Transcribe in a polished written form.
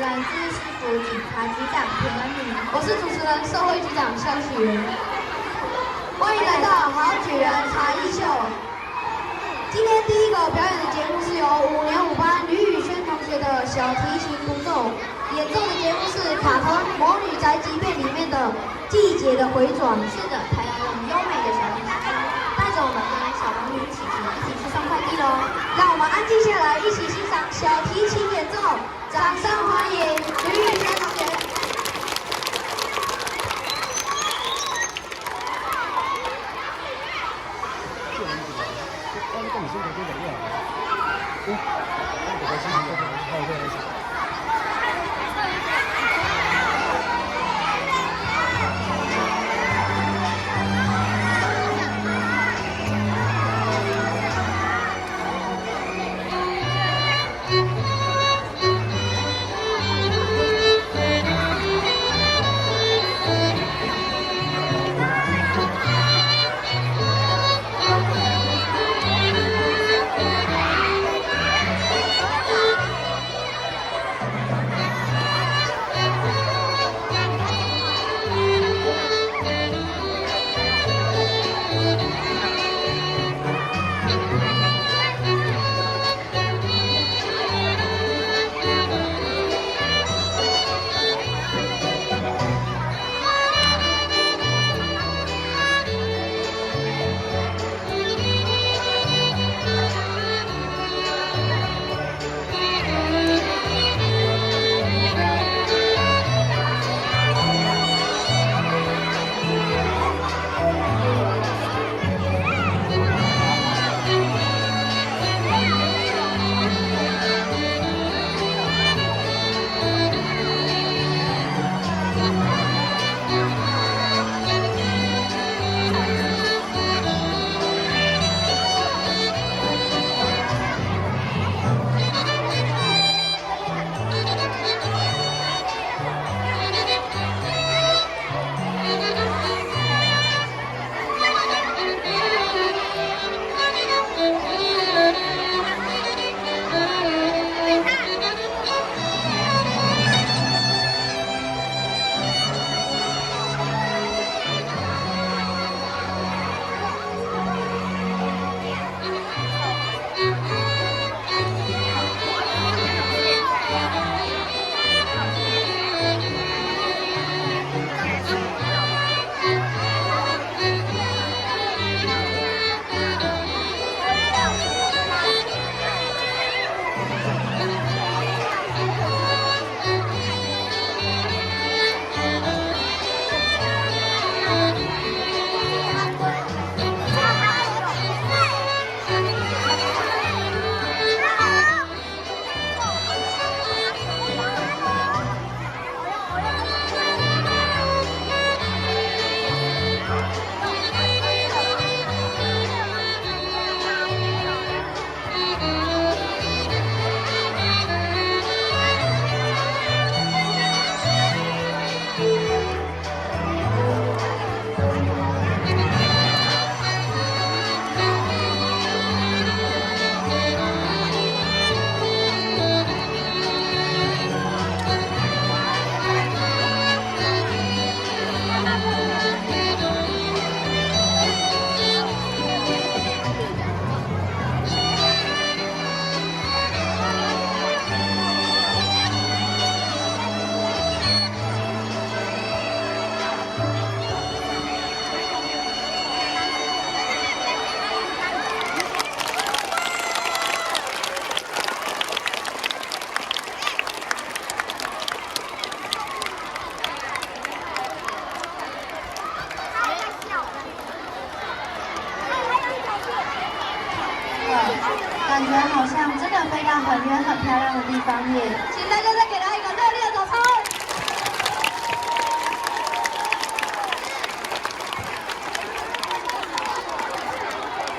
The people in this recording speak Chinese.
兰市市府警察局长田恩明，我是主持人社会局长肖启云。欢迎来到好举人才艺秀。今天第一个表演的节目是由5年5班吕宇轩同学的小提琴独奏，演奏的节目是卡通《魔女宅急便》里面的《季节的回转》。是的，台来了优美的小提琴家，带着我们跟小龙女琪琪一起去送快递喽！让我们安静下来，一起欣赏小提琴演奏，掌声欢迎吕宇轩同学。感觉好像真的飞到很远很漂亮的地方耶！请大家再给他一个热烈的掌声！